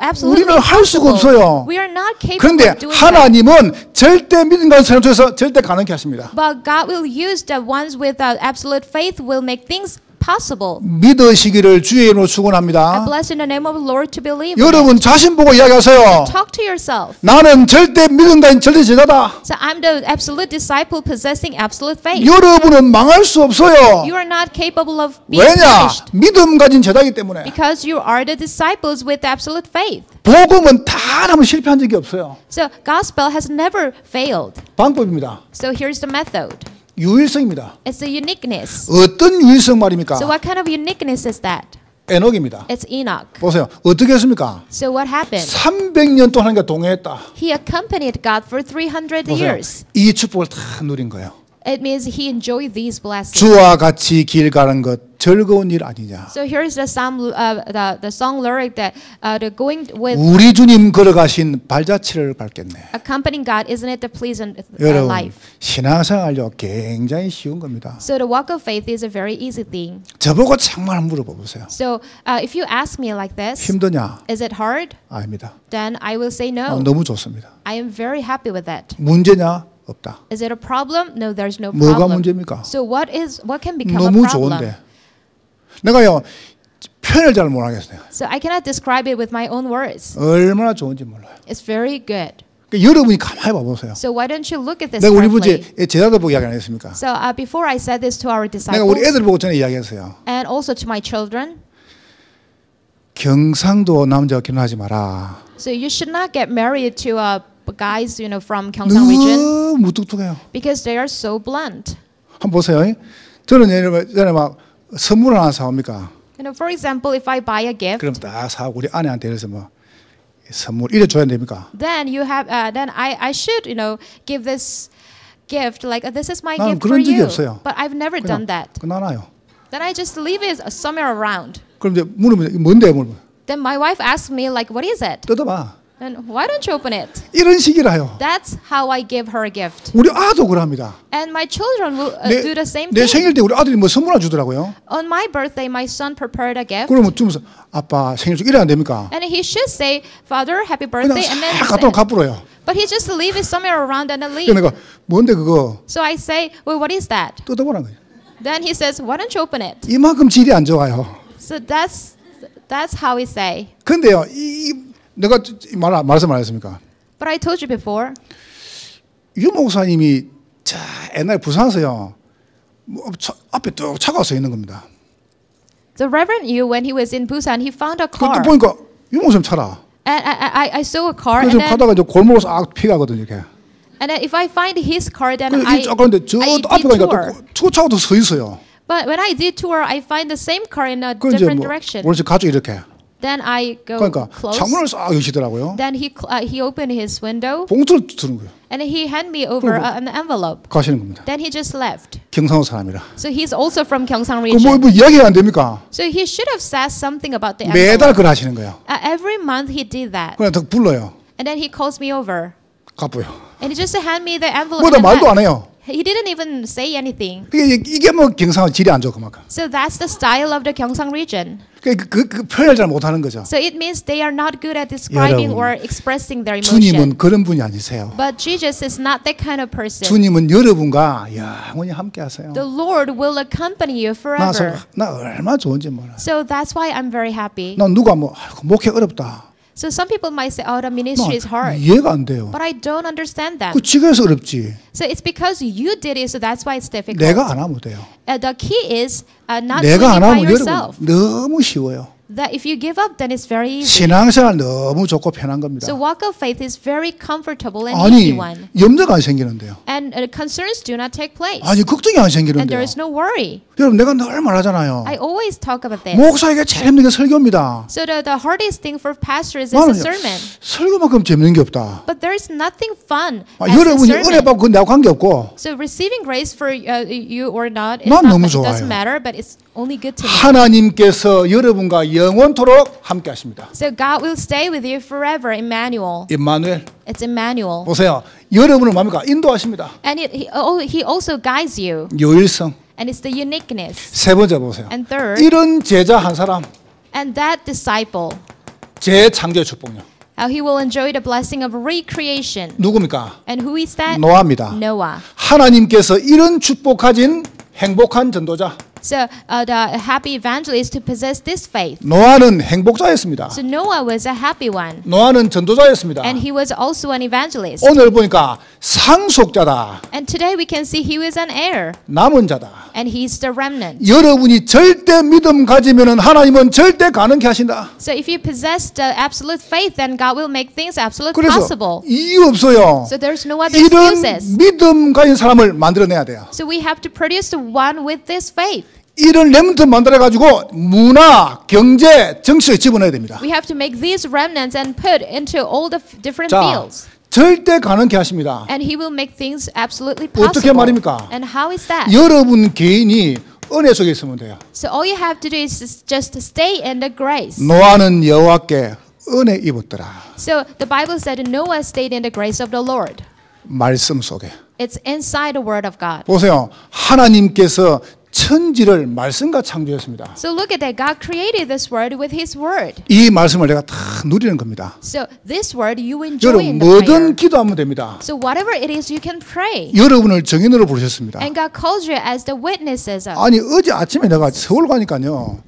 absolutely 우리는 할 수가 impossible. 없어요. We are not capable 그런데 of doing that. 하나님은 절대 믿음 가진 사람 통해서 절대 가능케 하십니다. But God will use the ones with absolute faith will make things possible. 믿으시기를 주의 이름으로 I 축원합니다. bless in the name of the Lord to believe. 여러분 자신 보고 이야기하세요. Talk to yourself. 나는 절대 믿음 가진 절대 제자다. So I'm the absolute disciple possessing absolute faith. 여러분은 망할 수 없어요. You are not capable of being 왜냐? punished 믿음 가진 제자이기 때문에. because you are the disciples with absolute faith. 복음은 단 한 번 실패한 적이 없어요. So gospel has never failed. 방법입니다. So here's the method. 유일성입니다. It's the uniqueness. 어떤 유일성 말입니까? So what kind of uniqueness is that? 에녹입니다. It's Enoch. 보세요. 어떻게 했습니까? So what happened? 300년 동안 하나님과 동행했다. He accompanied God for 300 보세요. years. 이 축복을 다 누린 거예요. It means he enjoyed these blessings. 주와 같이 길 가는 것 즐거운 일 아니냐. So here's the song lyric that the going with 우리 주님 걸어가신 발자취를 밟겠네. accompanying God, isn't it the pleasant 여러분 life? 신앙생활요 굉장히 쉬운 겁니다. So the walk of faith is a very easy thing. 저보고 정말 물어봐 보세요. So if you ask me like this, 힘드냐? is it hard? 아닙니다. Then I will say no. 너무 좋습니다. I am very happy with that. 문제냐? 없다. Is it a problem? No, there's no 뭐가 problem. 문제입니까? So what can become a 너무 problem? 좋은데. 내가요 표현을 잘 못하겠어요. So I cannot describe it with my own words. 얼마나 좋은지 몰라요. It's very good. 그러니까 여러분이 가만히 봐보세요. So why don't you look at this 내가 우리 carefully? 부제 제자들 보고 이야기 안 했습니까? So before I said this to our 내가 우리 disciples 애들 보고 전에 이야기했어요. and also to my children, 경상도 남자와 결혼하지 마라. so you should not get married to guys, from Gyeongsang region 너무 무뚝뚝해요. because they are so blunt. 한번 보세요. 저는 예전에 막 선물을 하나 사옵니까? For example, if I buy a gift, 그럼 딱 사고 우리 아내한테 이래서 뭐 선물 이래 줘야 됩니까? then then I should, give this gift like this is my 나는 gift for 그런 적이 you. 없어요. But I've never done that. 놔놔요. Then I just leave it somewhere around. 그럼 이제 물으면 이게 뭔데 물으면 Then my wife asks me like, what is it? 뜯어봐. Then why don't you open it? 이런 식이라요. That's how I give her a gift. 우리 아도 그럽니다. And my children will do the same 내 thing. 생일 때 우리 아들이 뭐 선물 하나 주더라고요. On my birthday, my son prepared a gift. 그러면 주면서 아빠 생일 축 이래 안 됩니까? And he should say, Father, happy 그냥 birthday. And then 싹 갖다 놓고 갚으러요. but he just leave it somewhere around and then 그래서 leave. 내가 뭔데 그거 So I say, well, what is that? 뜯어보라는 거예요. Then he says, why don't you open it? 이만큼 질이 안 좋아요. So that's how we say. 근데요, 내가 말해서 말했습니까? But I told you before. 유 목사님이 자 옛날 부산에서요, 앞에 뚝 차가 서 있는 겁니다. The Reverend Yu, when he was in Busan, he found a 그때 car. 보니까 유 목사님 차라. And I saw a car. 그래서 And then, 가다가 이제 골목으로 싹 피가거든요, 이렇게. and then if I find his car, then 그래서 I 그런데 저 앞에 가니까 detour. 또 차가 또 서 있어요. But when I detour, I find the same car in a 그 이제 different 뭐 direction. 원래 가죠 이렇게. Then I go 그러니까 close. 창문을 싹 여시더라고요. Then he opened his window 봉투를 주는 거예요. and he handed me over an envelope. 가시는 겁니다. Then he just left. 경상도 사람이라. So he's also from Gyeongsang 그 region. 뭐 이야기가 안 됩니까? So he should have said something about the 매달 envelope. 그걸 하시는 거예요. Every month he did that. 그냥 더 불러요. And then he calls me over. 갚아요. And he just handed me the envelope. 뭐다 and 말도 안 left. 해요. He didn't even say anything. 이게 뭐 경상도 질이 안 좋고 그만큼. So that's the style of the Gyeongsang region. 그 표현을 잘 못하는 거죠. So it means they are not good at describing 여러분, or expressing their emotion. 주님은 그런 분이 아니세요. But Jesus is not that kind of person. 주님은 여러분과 영원히 함께하세요. The Lord will accompany you forever. 나 얼마나 좋은지 몰라. So that's why I'm very happy. 난 누가 뭐 목회 어렵다. So some people might say, oh, the ministry is hard. 이해가 안 돼요. But I don't understand that. 그 지가 해서 어렵지. So it's because you did it, so that's why it's difficult. 내가 안 하면 돼요. The key is not doing 내가 it 안 by 하면 여러분 yourself. 너무 쉬워요. that if you give up, then it's very easy. 신앙생활 너무 좋고 편한 겁니다. So walk of faith is very comfortable and easy 아니 one. 염려가 안 생기는데요. And concerns do not take place. 아니 걱정이 안 And 생기는데요. there is no worry. 여러분 내가 늘 말하잖아요. I always talk about this. 목사에게 제일 힘든 게 설교입니다. So the hardest thing for pastors is 나는 the sermon. 설교만큼 재밌는 게 없다. But there is nothing fun 아, as the 여러분이 은혜 sermon. 받고 나하고 관계없고 So receiving grace for you or not, it's 난 not, 너무 it doesn't 좋아요. matter, but it's only good to me. 하나님께서 여러분과 영원토록 함께 하십니다. So God will stay with you forever, Emmanuel. 임마누엘. It's Emmanuel. 보세요. 여러분을 뭡니까? 인도하십니다. And he also guides you. 요일성. And it's the uniqueness. 세 번째 보세요. And third, 이런 제자 한 사람 and that disciple, 재창조의 축복요. how he will enjoy the blessing of recreation. 누굽니까? And who is that? 노아입니다. Noah. 하나님께서 이런 축복 가진 행복한 전도자. So the happy evangelist to possess this faith. 노아는 행복자였습니다. So Noah was a happy one. 노아는 전도자였습니다. And he was also an evangelist. 오늘 보니까 상속자다. And today we can see he was an heir. 남은 자다. And he's the remnant. 여러분이 절대 믿음 가지면은 하나님은 절대 가능케 하신다. So if you possess the absolute faith, then God will make things absolutely 그래서 possible. 이유 없어요. So there's no other 이런 excuses. 믿음 가진 사람을 만들어내야 돼요. So we have to produce the one with this faith. 이런 렘넌트 만들어 가지고 문화, 경제, 정치에 집어넣어야 됩니다. We have to make these remnants and put into all the different 자, fields. 절대 가능케 하십니다. And He will make things absolutely 어떻게 possible. 말입니까? And how is that? 여러분 개인이 은혜 속에 있으면 돼요. So all you have to do is just to stay in the grace. 노아는 여호와께 은혜 입었더라. So the Bible said Noah stayed in the grace of the Lord. 말씀 속에. It's inside the Word of God. 보세요. 하나님께서 천지를 말씀과 창조했습니다. So look at that. God created this world with His Word. 이 말씀을 내가 다 누리는 겁니다. So this Word you enjoy 여러분 in the prayer. 뭐든 기도하면 됩니다. So whatever it is, you can pray. 여러분을 증인으로 부르셨습니다. And God calls you as the witnesses of. 아니 어제 아침에 내가 서울 가니까요.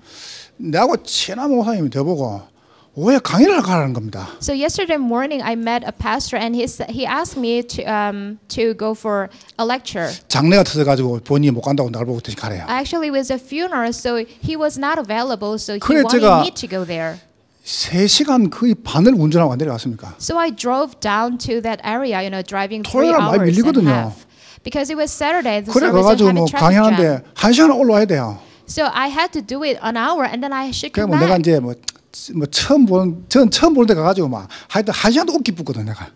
나하고 친한 목사님이 저보고 왜 강의를 가라는 겁니다. So yesterday morning I met a pastor and he asked me to go for a lecture. 장례가 터져가지고 본인이 못 간다고 날 보고 대신 가래요. Actually, it was a funeral, so he was not available, so he 그래, wanted 제가 me to go there. 3시간 거의 반을 운전하고 내려갔습니까? So I drove down to that area, driving 3 토요일 날 많이 hours and 밀리거든요. half. Because it was Saturday, so 그래 there was a 가가지고 heavy 뭐 traffic jam. 강의하는데 1시간 올라와야 돼요. So I had to do it an hour, and then I should 그래 come 뭐 내가 back. 이제 전 처음 볼 때 가가지고 막 하여튼 1시간도 웃기 붙거든 내가.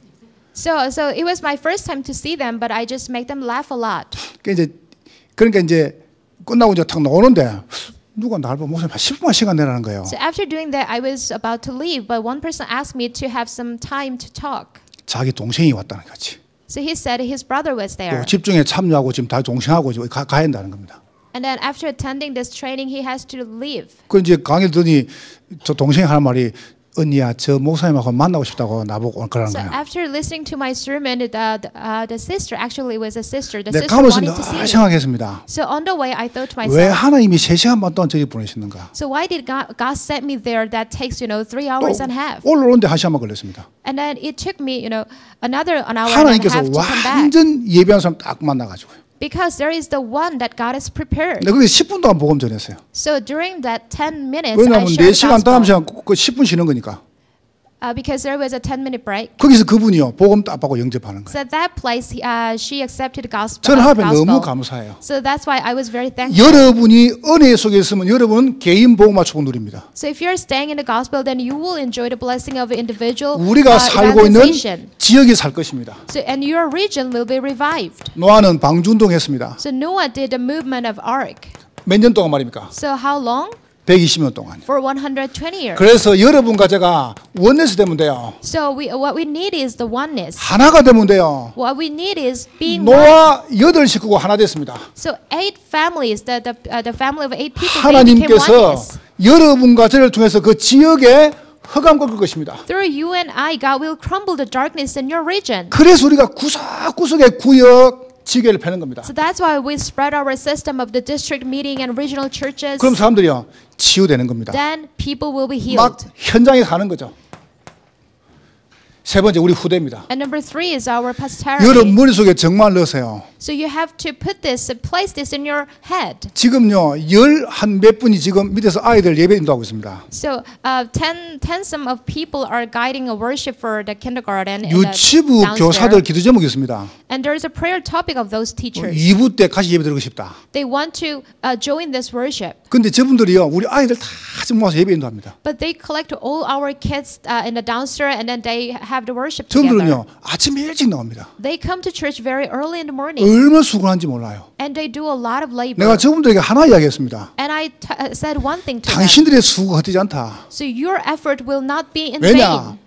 So it was my first time to see them, but I just make them laugh a lot. 그러니까 이제 끝나고 이제 탁 나오는데 누가 날 보고 목사님 10분만 시간 내라는 거예요. So after doing that, I was about to leave, but one person asked me to have some time to talk. 자기 동생이 왔다는 거지. So he said his brother was there. 또 집중에 참여하고 지금 다 동생하고 지금 가야 한다는 겁니다. And then after attending this training, he has to leave. 그 이제 강의 듣더니 저 동생이 하는 말이 언니야 저 목사님하고 만나고 싶다고 나보고 그러는 So 거예요. after listening to my sermon, the sister, actually it was a sister, the 내가 sister 가면서 wanted to see 늘 me. 생각했습니다. So on the way, I thought to 왜 myself, 하나님이 3시간 반 동안 저기 보내시는가? so why did God send me there that takes, 3 hours and a half? 올라오는데 1시간만 걸렸습니다. And then it took me, another an hour and a 하나님께서 half to come back. 완전 예배한 사람 딱 만나가지고요. Because there is the one that God has prepared. 내가 거기 10분 동안 복음 전했어요. So during that 10 minutes, I 왜냐하면 shared the 4시간 다음 gospel. 시간 그 10분 쉬는 거니까. Because there was a 10-minute break. 거기서 그분이요 복음 딱 받고 영접하는 거예요. So at that place, she accepted the gospel. 저는 하나님께 너무 감사해요. So that's why I was very thankful. 여러분이 은혜 속에 있으면 여러분은 개인 복음화 축복 누립니다. So if you're staying in the gospel, then you will enjoy the blessing of individual 우리가 살고 있는 evangelization. 지역이 살 것입니다. So and your region will be revived. 노아는 방주운동했습니다. So Noah did the movement of ark. 몇 년 동안 말입니까? So how long? 120년 동안. For 120 years. 그래서 여러분과 제가 원내스 되면 돼요. So what we need is the oneness. 하나가 되면 돼요. What we need is being one. 노아 8식구가 하나 됐습니다. So 8 families, the family of 8 people, they became 하나님께서 oneness. 여러분과 저를 통해서 그 지역에 흑암 꺾을 것입니다. Through you and I, God will crumble the darkness in your region. 그래서 우리가 구석구석의 구역 지교를 펴는 겁니다. So that's why we spread our system of the district meeting and regional churches. 그럼 사람들이요 치유되는 겁니다. Then people will be 막 healed. 현장에 가는 거죠. 세 번째 우리 후대입니다. And number 3 is our posterity. 여러분 머릿속에 정말 넣으세요. So you have to put this, place this in your head. 지금요 11몇 분이 지금 밑에서 아이들 예배 인도하고 있습니다. So tens of people are guiding a worship for the kindergarten. 유치부 교사들 기도 제목이 있습니다. And there is a prayer topic of those teachers. 2부 때 같이 예배 드리고 싶다. They want to join this worship. 근데 저분들이요 우리 아이들 다 지금 모아서 예배 인도합니다. But they collect all our kids in the downstairs and then they have the worship together. 저분들은요 아침에 일찍 나옵니다. They come to church very early in the morning. 얼마나 수고하는지 몰라요. And they do a lot of labor. 내가 저분들에게 하나 이야기했습니다. And I said one thing to them. 당신들의 수고가 헛되지 않다. So your effort will not be in 왜냐? vain.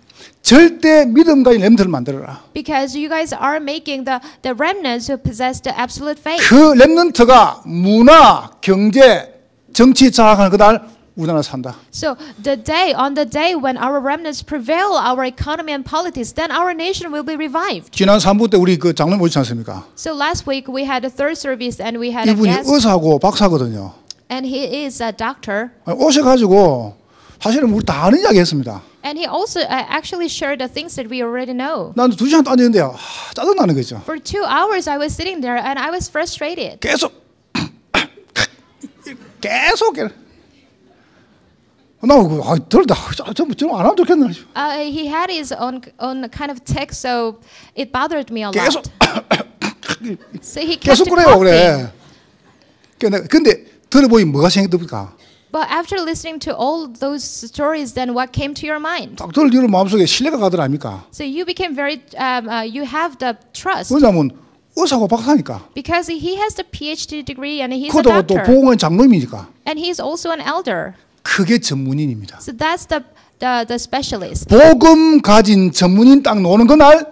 절대 믿음 가진 렘들을 만들어라. Because you guys are making the remnants who possess the absolute faith. 그 렘넌트가 문화, 경제, 정치 장악하는 그날 우리나라 산다. So on the day when our remnants prevail our economy and politics, then our nation will be revived. 지난 3부 때 우리 그 장로님 오셨지 않습니까? So last week we had a third service and we had a 이분이 guest, 의사하고 박사거든요. and he is a doctor. 오셔가지고 사실은 우리 다 아는 이야기 했습니다. And he also actually shared the things that we already know. 난 2시간 또 앉았는데요. 짜증나는 거죠. For 2 hours I was sitting there and I was frustrated. 계속 나 들다 좀안 하면 좋겠네. He had his own kind of text, so it bothered me a lot. 계속 So he kept 계속 그래요, coughing. 그래. 근데 들어보니 뭐가 생각이 듭니까? But after listening to all those stories, then what came to your mind? 딱 들을 뒤로 마음속에 신뢰가 가더라 아닙니까? So you became very, you have the trust. 왜냐하면 의사고 박사니까. Because he has the PhD degree and he's a 그것도 또 doctor. 보건의 장로님이니까. And he's also an elder. 그게 전문인입니다. So that's the specialist. 복음 가진 전문인 딱 노는 그날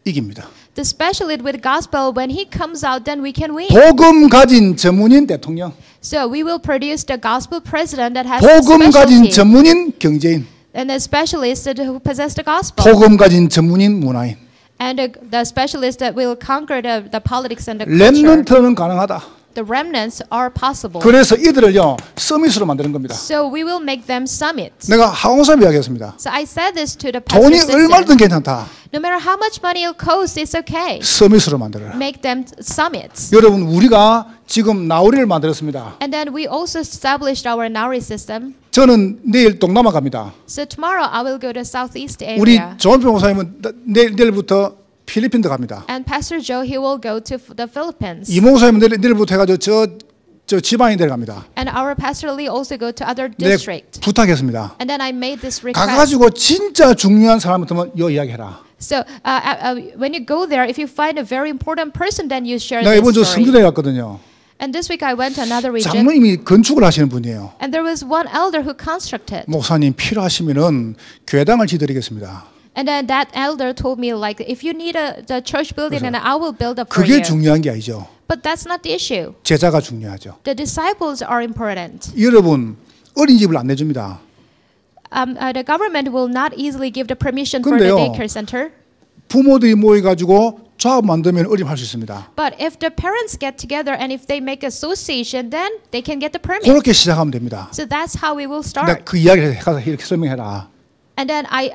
이깁니다. The specialist with gospel, when he comes out, then we can win. 복음 가진 전문인 대통령. So we will produce the gospel president that has 복음 가진 specialty. 전문인 경제인. And the specialist who possess the gospel. 복음 가진 전문인 문화인. And the specialist that will conquer the politics and the culture. 렘넌트는 가능하다. The remnants are possible. 그래서 이들을요 서밋으로 만드는 겁니다. So we will make them summits. 내가 항상 이야기했습니다. So I said this to the 돈이 pastors. 얼마든 괜찮다. No matter how much money it costs, it's okay. 서밋으로 만들어라. Make them summits. 여러분 우리가 지금 나우리를 만들었습니다. And then we also established our Nauri system. 저는 내일 동남아 갑니다. So tomorrow I will go to Southeast 우리 area. 조원표 목사님은 내일부터 필리핀도 갑니다. And Pastor Joe, he will go to the Philippines. 이 목사님은 내일부터 해가지고 저 지방에 내려갑니다. And our Pastor Lee also go to other 내 district. 부탁했습니다. And then I made this request. 가가지고 진짜 중요한 사람한테만 요 이야기해라. So when you go there, if you find a very important person, then you share 내가 이번 주 this story. 성주에 갔거든요. And this week I went to another region. 장로님이 건축을 하시는 분이에요. And there was one elder who constructed. 목사님 필요하시면은 교회당을 지드리겠습니다. And then that elder told me, like, if you need the church building, then I will build up for 그게 you. 중요한 게 아니죠. But that's not the issue. 제자가 중요하죠. The disciples are important. 여러분 어린이집을 안 내줍니다. The government will not easily give the permission for the 근데요. daycare center. 부모들이 모여가지고 조합 만들면 어린이집 할 수 있습니다. But if the parents get together and if they make association, then they can get the permit. 그렇게 시작하면 됩니다. So that's how we will 내가 start. 그 이야기를 해서 이렇게 설명해라. And then I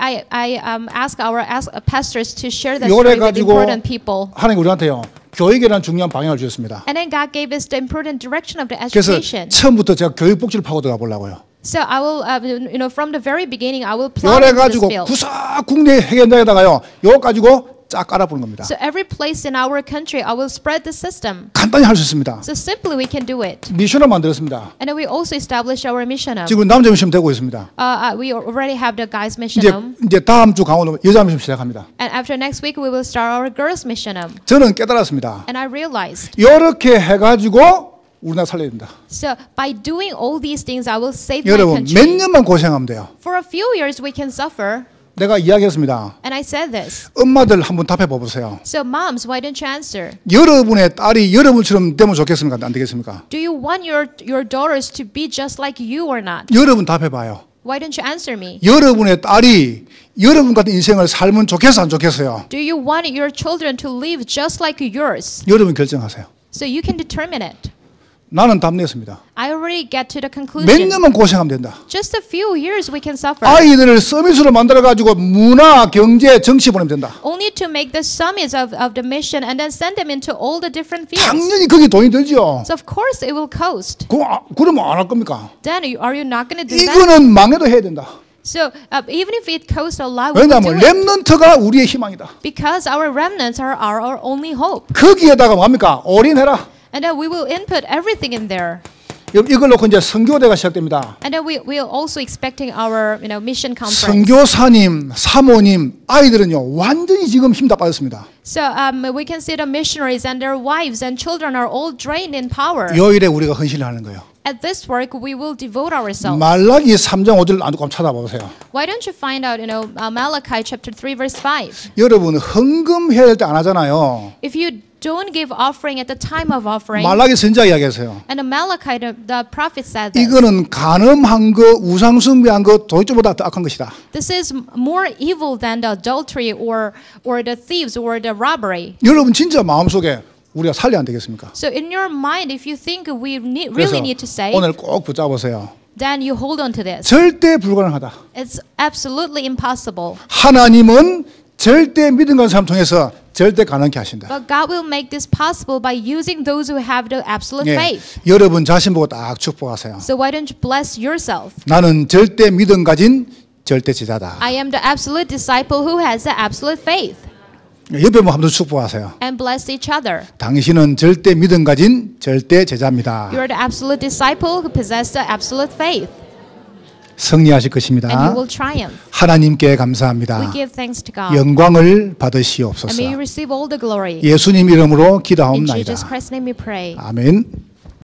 ask our pastors to share that story 이걸 with 가지고 important people. 하나님 우리한테요 교육이라는 중요한 방향을 주셨습니다. And then God gave us the important direction of the 그래서 education. 처음부터 제가 교육 복지를 파고 들어가 보려고요. So I will, from the very beginning, I will plow 이걸 into this 가지고 field. 구사국내 회계장에다가요. 이거 가지고 쫙 깔아보는 겁니다. So every place in our country, I will spread the system. 간단히 할 수 있습니다. So simply we can do it. 미션을 만들었습니다. And then we also established our mission home. 지금 남자 미션 되고 있습니다. We already have the guys mission home. 이제 다음 주 강원도 여자 미션 시작합니다. And after next week, we will start our girls mission home. 저는 깨달았습니다. And I realized, 이렇게 해가지고 우리나라 살려야 된다. so by doing all these things, I will save my 여러분 몇 country. 년만 고생하면 돼요. For a few years, we can suffer. 내가 이야기했습니다. And I said this. 엄마들 한번 답해 보세요. So moms, why don't you answer? 여러분의 딸이 여러분처럼 되면 좋겠습니까? 안 되겠습니까? Do you want your daughters to be just like you or not? 여러분 답해 봐요. Why don't you answer me? 여러분의 딸이 여러분 같은 인생을 살면 좋겠어 안 좋겠어요? Do you want your children to live just like yours? 여러분 결정하세요. So you can determine it. 나는 답냈습니다. I already get to the 몇 conclusion. 년만 고생하면 된다. Just a few years we can suffer. 아이들을 서밋으로 만들어가지고 문화, 경제, 정치 보내면 된다. Only to make the summits of the mission and then send them into all the different fields. 당연히 그게 돈이 들죠. So of course it will cost. 그러면 안 할 겁니까? Then are you not going to do that? 이거는 망해도 해야 된다. So even if it costs a lot, we will do 왜냐하면 it. 렘넌트가 우리의 희망이다. Because our remnants are our only hope. 거기에다가 뭡니까? 올인해라. And then we will input everything in there. 이걸 놓고 이제 선교대가 시작됩니다. And then we are also expecting our mission conference. 선교사님, 사모님, 아이들은요 완전히 지금 힘 다 빠졌습니다. So we can see the missionaries and their wives and children are all drained in power. 요 일에 우리가 헌신을 하는 거예요. At this work, we will devote ourselves. 말라기 3장 5절 한번 찾아보세요. Why don't you find out, Malachi chapter 3 verse 5? 여러분 헌금해야 될 때 안 하잖아요. If you don't give offering at the time of offering, 말라기 선지자 이야기했어요. and Malachi the prophet said this. 이거는 간음한 거, 우상숭배한 거 도둑질보다 더 악한 것이다. This is more evil than the adultery or the thieves or the robbery. 여러분 진짜 마음속에 우리가 살려야 안 되겠습니까? So in your mind, if you think we 그래서 really need to save, 오늘 꼭 붙잡으세요. then you hold on to this. 절대 불가능하다. It's absolutely impossible. 하나님은 절대 믿음 가는 사람 통해서 절대 가능케 하신다. But God will make this possible by using those who have the absolute 예, faith. 여러분 자신 보고 딱 축복하세요. So why don't you bless yourself? 나는 절대 믿음 가진 절대 제자다. I am the absolute disciple who has the absolute faith. 옆에 뭐 한번 축복하세요. And bless each other. 당신은 절대 믿음 가진 절대 제자입니다. You are the absolute disciple who possess the absolute faith. 승리하실 것입니다. And you will triumph. 하나님께 We 감사합니다. give thanks to God. 영광을 And may 받으시옵소서. you receive all the glory. 예수님 이름으로 In 기도하옵나이다. Jesus Christ's name we pray. 아멘.